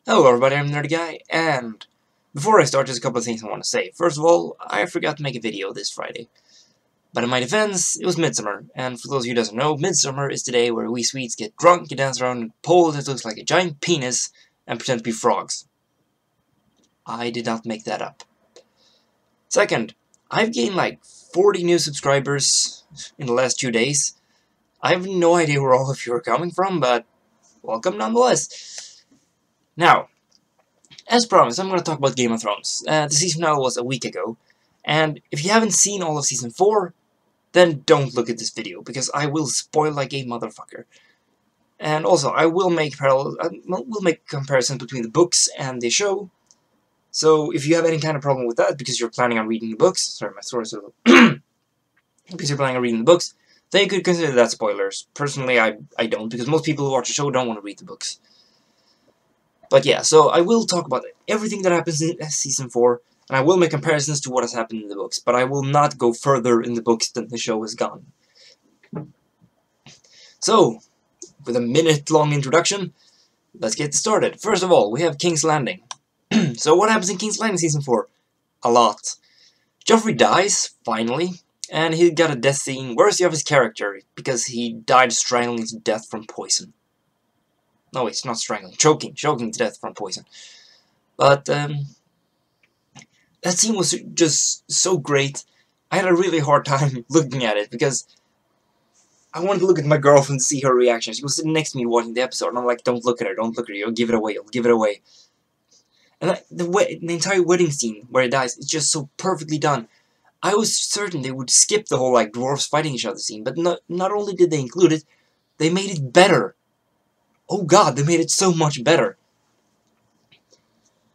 Hello everybody, I'm NerdyGuy, and before I start, there's a couple of things I want to say. First of all, I forgot to make a video this Friday. But in my defense, it was Midsummer, and for those of you who doesn't know, Midsummer is the day where we Swedes get drunk and dance around a pole that looks like a giant penis and pretend to be frogs. I did not make that up. Second, I've gained like 40 new subscribers in the last 2 days. I have no idea where all of you are coming from, but welcome nonetheless. Now, as promised, I'm going to talk about Game of Thrones. The season finale was a week ago, and if you haven't seen all of Season 4, then don't look at this video, because I will spoil like a motherfucker. And also, I will make comparisons between the books and the show, so if you have any kind of problem with that, because you're planning on reading the books, sorry, my throat is a little because you're planning on reading the books, then you could consider that spoilers. Personally, I don't, because most people who watch the show don't want to read the books. But yeah, so I will talk about everything that happens in Season 4, and I will make comparisons to what has happened in the books, but I will not go further in the books than the show has gone. So, with a minute-long introduction, let's get started. First of all, we have King's Landing. So what happens in King's Landing Season 4? A lot. Joffrey dies, finally, and he got a death scene worthy of his character, because he died strangling to death from poison. No, it's not strangling. Choking to death from poison. But, that scene was just so great. I had a really hard time looking at it, because I wanted to look at my girlfriend to see her reaction. She was sitting next to me watching the episode, and I'm like, don't look at her, don't look at her, you'll give it away, you'll give it away. And the entire wedding scene where he dies is just so perfectly done. I was certain they would skip the whole, like, dwarves fighting each other scene, but not only did they include it, they made it better. Oh god, they made it so much better.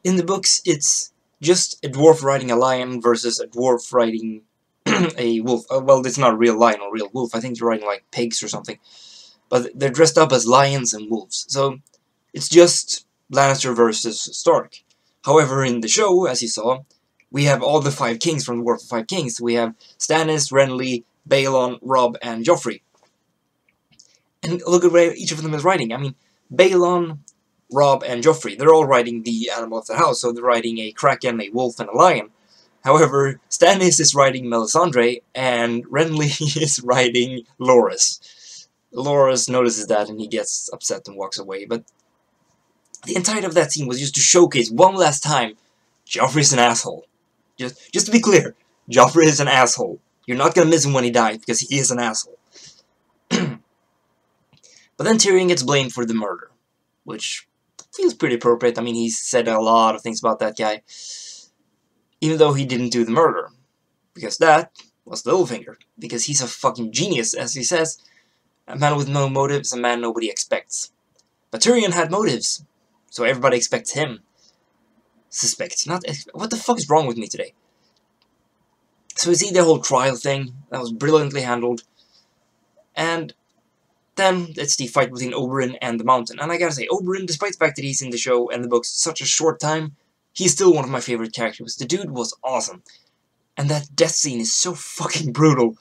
In the books, it's just a dwarf riding a lion versus a dwarf riding a wolf. Well, it's not a real lion or real wolf. I think they're riding, like, pigs or something. But they're dressed up as lions and wolves. So, it's just Lannister versus Stark. However, in the show, as you saw, we have all the 5 kings from the War of the 5 Kings. We have Stannis, Renly, Balon, Robb, and Joffrey. And look at where each of them is riding. I mean, Balon, Robb, and Joffrey, they're all riding the animal of the house, so they're riding a kraken, a wolf, and a lion. However, Stannis is riding Melisandre, and Renly is riding Loras. Loras notices that, and he gets upset and walks away, but the entirety of that scene was just to showcase one last time, Joffrey's an asshole. Just to be clear, Joffrey is an asshole. You're not gonna miss him when he dies, because he is an asshole. But then Tyrion gets blamed for the murder, which feels pretty appropriate. I mean, he's said a lot of things about that guy, even though he didn't do the murder, because that was Littlefinger, because he's a fucking genius, as he says. A man with no motives, a man nobody expects. But Tyrion had motives, so everybody expects him. Suspects, not what the fuck is wrong with me today? So we see the whole trial thing, that was brilliantly handled, and then it's the fight between Oberyn and the Mountain. And I gotta say, Oberyn, despite the fact that he's in the show and the books such a short time, he's still one of my favorite characters. The dude was awesome. And that death scene is so fucking brutal.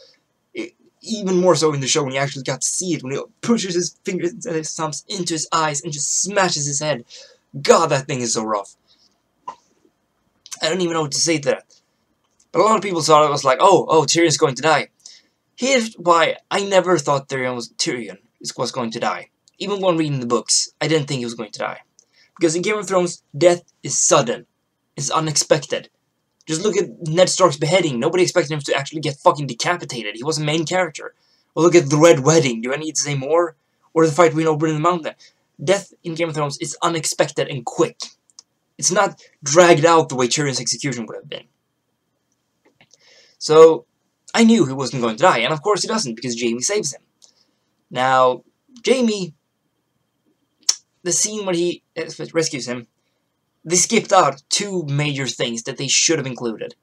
Even more so in the show when you actually got to see it, when he pushes his fingers and his thumbs into his eyes and just smashes his head. God, that thing is so rough. I don't even know what to say to that. But a lot of people thought it was like, oh, Tyrion's going to die. Here's why I never thought Tyrion was going to die. Even when reading the books, I didn't think he was going to die. Because in Game of Thrones, death is sudden. It's unexpected. Just look at Ned Stark's beheading. Nobody expected him to actually get fucking decapitated. He was a main character. Or look at the Red Wedding. Do I need to say more? Or the fight between Oberyn and the Mountain. Death in Game of Thrones is unexpected and quick. It's not dragged out the way Tyrion's execution would have been. So, I knew he wasn't going to die. And of course he doesn't, because Jaime saves him. Now, Jaime, the scene when he rescues him, they skipped out 2 major things that they should have included.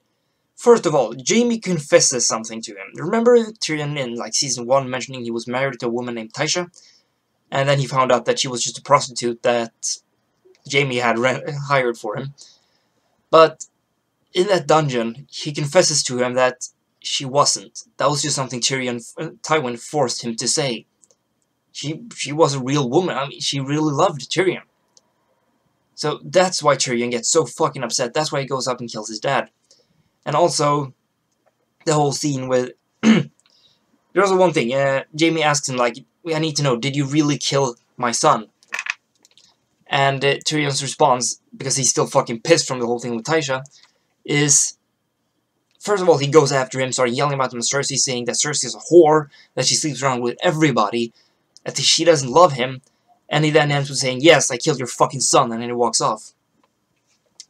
First of all, Jaime confesses something to him. Remember Tyrion in like Season 1 mentioning he was married to a woman named Tysha? And then he found out that she was just a prostitute that Jaime had hired for him. But in that dungeon, he confesses to him that she wasn't. That was just something Tywin forced him to say. She was a real woman. I mean, she really loved Tyrion. So that's why Tyrion gets so fucking upset. That's why he goes up and kills his dad. And also, the whole scene with... There's also one thing. Jaime asks him, like, I need to know, did you really kill my son? And Tyrion's response, because he's still fucking pissed from the whole thing with Tysha, is... First of all, he goes after him, starting yelling about him to Cersei, saying that Cersei is a whore, that she sleeps around with everybody, that she doesn't love him, and he then ends with saying, yes, I killed your fucking son, and then he walks off.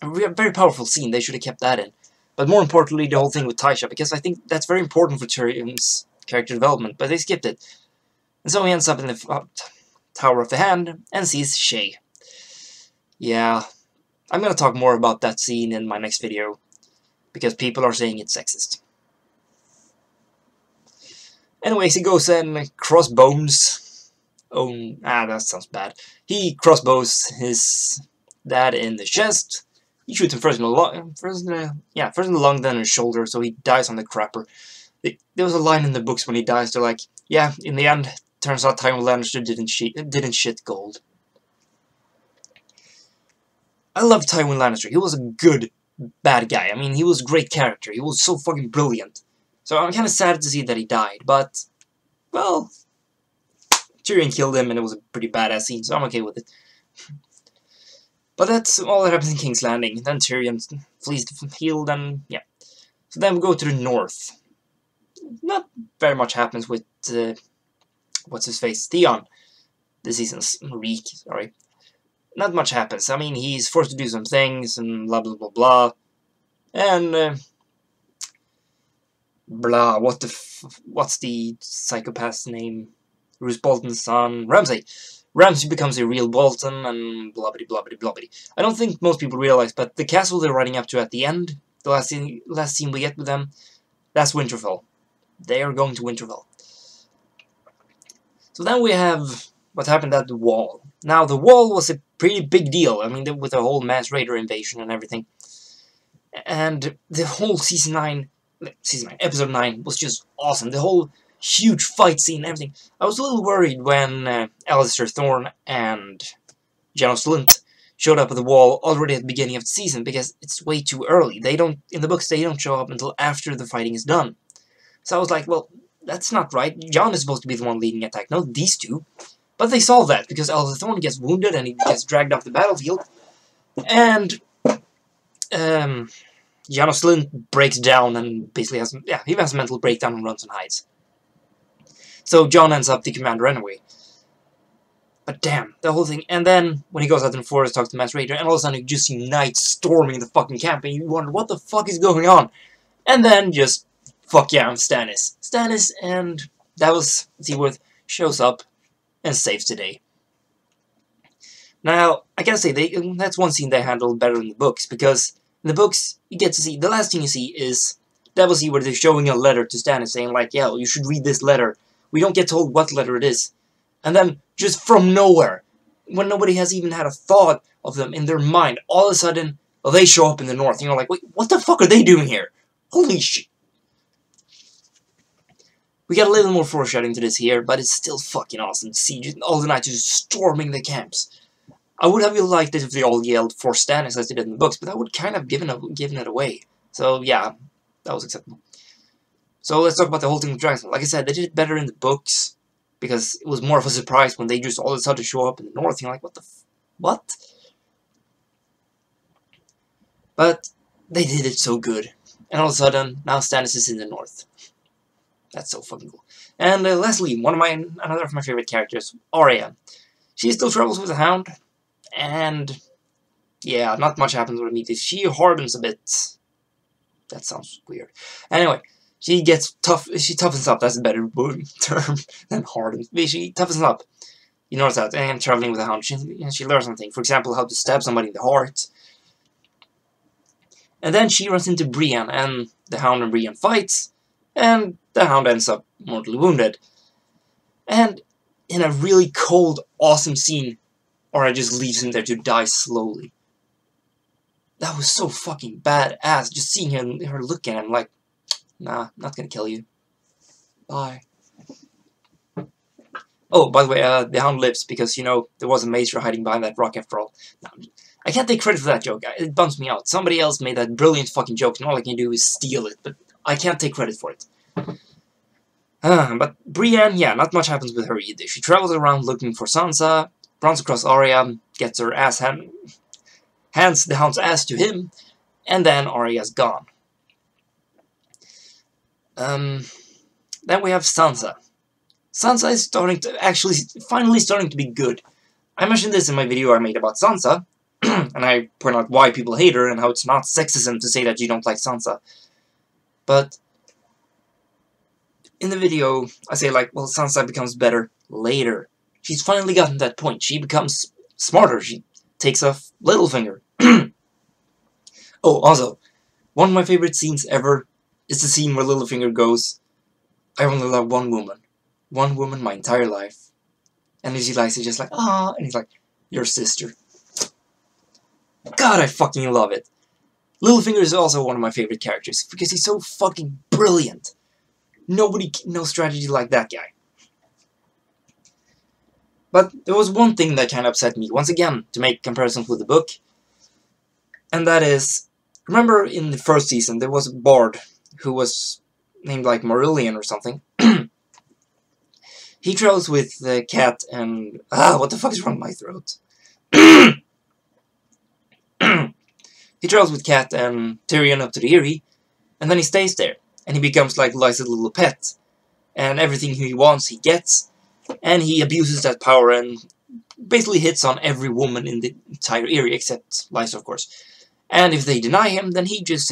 A very powerful scene, they should have kept that in. But more importantly, the whole thing with Tysha, because I think that's very important for Tyrion's character development, but they skipped it. And so he ends up in the Tower of the Hand, and sees Shae. Yeah, I'm gonna talk more about that scene in my next video, because people are saying it's sexist. Anyways, he goes and crossbones. Oh, that sounds bad. He crossbows his dad in the chest. He shoots him first in the lung, first in the lung, then in the shoulder, so he dies on the crapper. There was a line in the books when he dies. They're like, yeah, in the end, turns out Tywin Lannister didn't shit gold. I love Tywin Lannister. He was a good bad guy. I mean, he was a great character. He was so fucking brilliant. So I'm kind of sad to see that he died, but, well, Tyrion killed him, and it was a pretty badass scene, so I'm okay with it. But that's all that happens in King's Landing. Then Tyrion flees the field, and yeah. So then we go to the north. Not very much happens with, what's-his-face, Theon. This season's Reek, sorry. Not much happens. I mean, he's forced to do some things, and blah blah blah blah. And, blah, what's the psychopath's name? Roose Bolton's son, Ramsay. Ramsay becomes a real Bolton, and blah-bitty, blah-bitty, blah-bitty. I don't think most people realize, but the castle they're riding up to at the end, the last scene we get with them, that's Winterfell. They are going to Winterfell. So then we have what happened at the Wall. Now, the Wall was a pretty big deal. I mean, with the whole mass raider invasion and everything. And the whole episode 9 was just awesome. The whole huge fight scene and everything. I was a little worried when Alistair Thorne and Janos Slynt showed up at the Wall already at the beginning of the season, because it's way too early. In the books, they don't show up until after the fighting is done. So I was like, well, that's not right. Jon is supposed to be the one leading attack, not these two. But they solve that, because Alistair Thorne gets wounded and he gets dragged off the battlefield. And Janos Slynt breaks down and basically has a mental breakdown and runs and hides. So Jon ends up the commander anyway. But damn, the whole thing. And then, when he goes out in the forest, talks to Mass Raider, and all of a sudden you just see knights storming the fucking camp, and you wonder, what the fuck is going on? And then, just, fuck yeah, I'm Stannis. Stannis, and Davos Seaworth shows up and saves the day. Now, I gotta say, that's one scene they handled better in the books, because in the books, you get to see, the last thing you see is Davos Seaworth is showing a letter to Stannis, saying like, yeah, you should read this letter. We don't get told what letter it is. And then, just from nowhere, when nobody has even had a thought of them in their mind, all of a sudden, well, they show up in the north. You're like, wait, what the fuck are they doing here? Holy shit. We got a little more foreshadowing to this here, but it's still fucking awesome to see all the knights just storming the camps. I would have liked it if they all yelled for Stannis as they did in the books, but that would kind of given it away. So yeah, that was acceptable. So let's talk about the whole thing with Dragonstone. Like I said, they did it better in the books, because it was more of a surprise when they just all of a sudden show up in the north. You're like, what the what? But they did it so good. And all of a sudden, now Stannis is in the north. That's so fucking cool. And lastly, another of my favorite characters, Arya. She still travels with the Hound, and yeah, not much happens with her. She hardens a bit. That sounds weird. Anyway, she gets tough. She toughens up. That's a better term than hardens. She toughens up. You notice that. And traveling with the Hound, she learns something. For example, how to stab somebody in the heart. And then she runs into Brienne, and the Hound and Brienne fights, and the Hound ends up mortally wounded. And in a really cold, awesome scene, Arya just leaves him there to die slowly. That was so fucking badass, just seeing her look at him like, nah, not gonna kill you. Bye. Oh, by the way, the Hound lives because, you know, there was a Maester hiding behind that rock after all. No, I can't take credit for that joke. It bums me out. Somebody else made that brilliant fucking joke, and all I can do is steal it, but I can't take credit for it. But Brienne, yeah, not much happens with her either. She travels around looking for Sansa, runs across Arya, gets her ass hands the Hound's ass to him, and then Arya's gone. Then we have Sansa. Sansa is finally starting to be good. I mentioned this in my video I made about Sansa, and I point out why people hate her and how it's not sexism to say that you don't like Sansa. But in the video, I say like, well, Sansa becomes better later. She's finally gotten to that point. She becomes smarter. She takes off Littlefinger. Oh, also, one of my favorite scenes ever is the scene where Littlefinger goes, I only love one woman. One woman my entire life. And then she likes it just like, ah, and he's like, your sister. God, I fucking love it. Littlefinger is also one of my favorite characters, because he's so fucking brilliant. Nobody knows strategy like that guy. But there was one thing that kind of upset me, once again, to make comparisons with the book. And that is, remember in the first season, there was a bard who was named like Marillion or something. He travels with the cat and... what the fuck is wrong with my throat? He travels with Cat and Tyrion up to the Eyrie, and then he stays there. And he becomes like Lysa's little pet. And everything he wants, he gets. And he abuses that power and basically hits on every woman in the entire area, except Lysa, of course. And if they deny him, then he just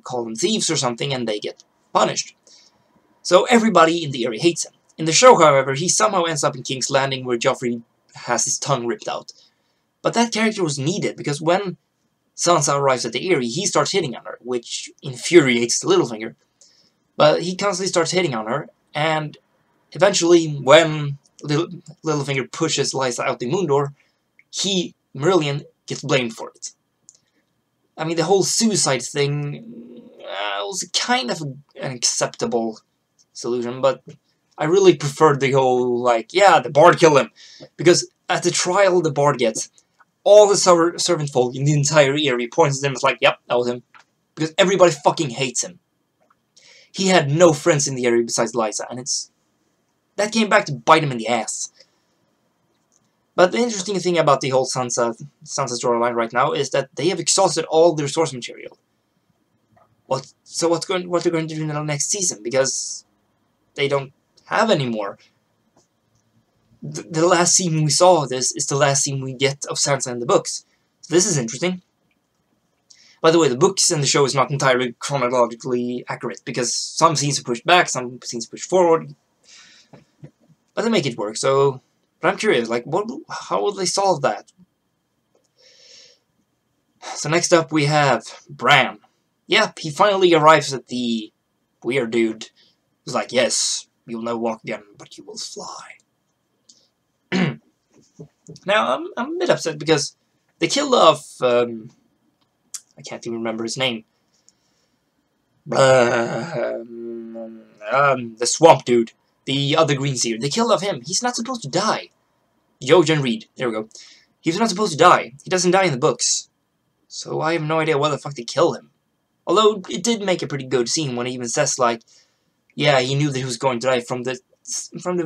call them thieves or something, and they get punished. So everybody in the area hates him. In the show, however, he somehow ends up in King's Landing, where Joffrey has his tongue ripped out. But that character was needed, because when Sansa arrives at the Eyrie, he starts hitting on her, which infuriates Littlefinger. But he constantly starts hitting on her, and eventually, when Littlefinger pushes Lysa out the moon door, Marillion, gets blamed for it. I mean, the whole suicide thing was kind of an acceptable solution, but I really preferred the whole, like, yeah, the bard killed him. Because at the trial the bard gets, all the servant folk in the entire area points at him and is like, yep, that was him. Because everybody fucking hates him. He had no friends in the area besides Lysa, and that came back to bite him in the ass. But the interesting thing about the whole Sansa storyline right now is that they have exhausted all their source material. What they're going to do in the next season? Because they don't have any more. The last scene we saw of this is the last scene we get of Sansa in the books. So this is interesting. By the way, the books and the show is not entirely chronologically accurate, because some scenes are pushed back, some scenes pushed forward. But they make it work, so... But I'm curious, like, how will they solve that? So next up we have Bran. Yep, he finally arrives at the weird dude. He's like, yes, you will never walk again, but you will fly. Now, I'm a bit upset because they killed off, I can't even remember his name. The swamp dude. The other green seer. They killed off him. He's not supposed to die. Jojen Reed. There we go. He's not supposed to die. He doesn't die in the books. So I have no idea why the fuck they killed him. Although, it did make a pretty good scene when he even says, like, yeah, he knew that he was going to die from the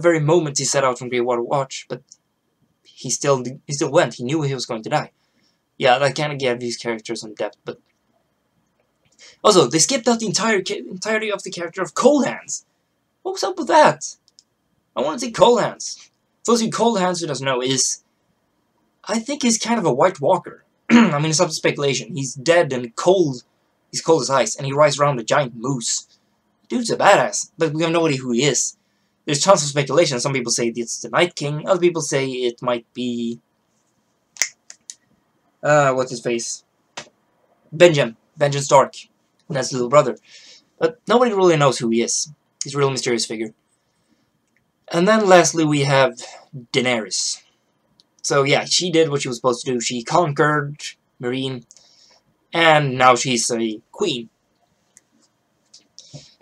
very moment he set out from Greywater Watch, but he still went. He knew he was going to die. Yeah, that kind of gave these characters some depth, but... Also, they skipped out the entirety of the character of Cold Hands. What was up with that? I want to see Cold Hands. For those of you Cold Hands who doesn't know, I think he's kind of a White Walker. I mean, it's up to speculation. He's dead and cold. He's cold as ice, and he rides around a giant moose. Dude's a badass, but we have no idea who he is. There's tons of speculation. Some people say it's the Night King. Other people say it might be... what's his face? Benjen Stark. That's his little brother. But nobody really knows who he is. He's a real mysterious figure. And then lastly we have Daenerys. So yeah, she did what she was supposed to do. She conquered Meereen, and now she's a queen.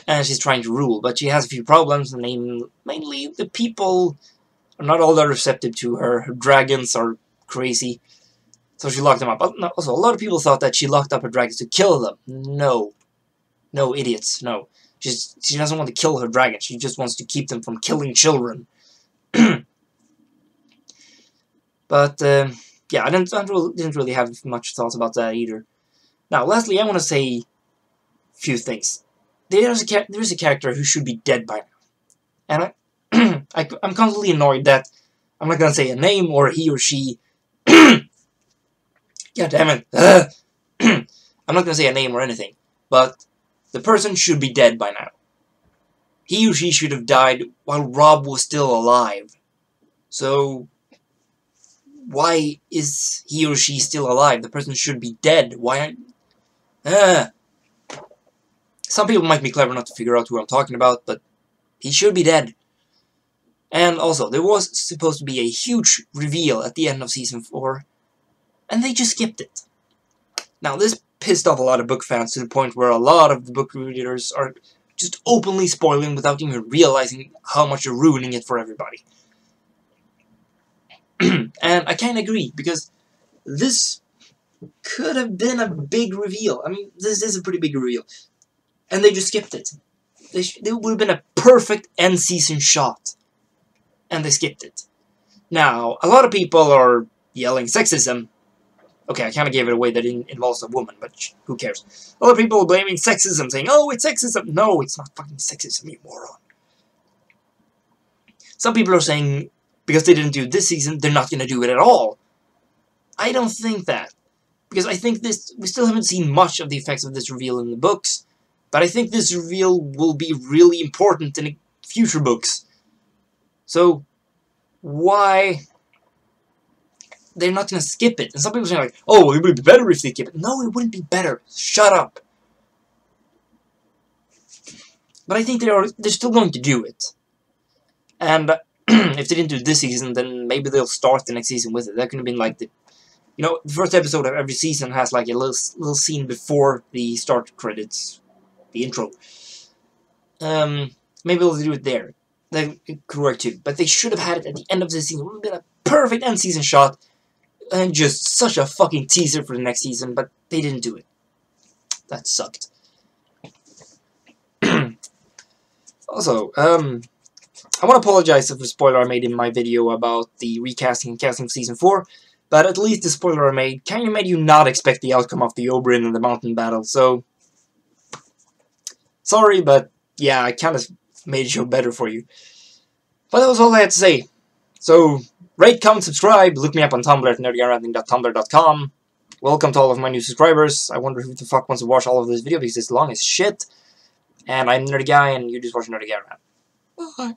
And she's trying to rule, but she has a few problems, mainly the people not all that receptive to her. Her dragons are crazy. So she locked them up. Also, a lot of people thought that she locked up her dragons to kill them. No. No, idiots. No. She doesn't want to kill her dragons. She just wants to keep them from killing children. But, yeah, I didn't really have much thoughts about that either. Now, lastly, I want to say a few things. There's a character who should be dead by now. And I'm constantly annoyed that I'm not going to say a name or he or she. God damn it. I'm not going to say a name or anything. But the person should be dead by now. He or she should have died while Rob was still alive. So, why is he or she still alive? The person should be dead. Why aren't... Some people might be clever enough to figure out who I'm talking about, but he should be dead. And also, there was supposed to be a huge reveal at the end of Season 4, and they just skipped it. Now, this pissed off a lot of book fans to the point where a lot of the book readers are just openly spoiling without even realizing how much you're ruining it for everybody. And I can't agree, because this could have been a big reveal. I mean, this is a pretty big reveal. And they just skipped it. It would have been a perfect end-season shot. And they skipped it. Now, a lot of people are yelling sexism. Okay, I kind of gave it away that it involves a woman, but who cares? A lot of people are blaming sexism, saying, oh, it's sexism. No, it's not fucking sexism, you moron. Some people are saying, because they didn't do it this season, they're not going to do it at all. I don't think that. Because I think we still haven't seen much of the effects of this reveal in the books. But I think this reveal will be really important in future books. So, why... They're not going to skip it. And some people say like, oh, well, it would be better if they skip it. No, it wouldn't be better. Shut up. But I think they're still going to do it. And if they didn't do it this season, then maybe they'll start the next season with it. That could have been like the... You know, the first episode of every season has like a little scene before the start credits. The intro. Maybe they'll do it there. That could work too. But they should have had it at the end of the season. It would have been a perfect end season shot. And just such a fucking teaser for the next season. But they didn't do it. That sucked. Also, I want to apologize for the spoiler I made in my video about the recasting and casting of Season 4. But at least the spoiler I made kind of made you not expect the outcome of the Oberyn and the Mountain battle. So, sorry, but yeah, I kind of made the show better for you. But that was all I had to say. So, rate, comment, subscribe. Look me up on Tumblr at NerdyGuyRanting.tumblr.com. Welcome to all of my new subscribers. I wonder who the fuck wants to watch all of this video because it's long as shit. And I'm Nerdy Guy, and you just watch Nerdy Guy Rant. Bye.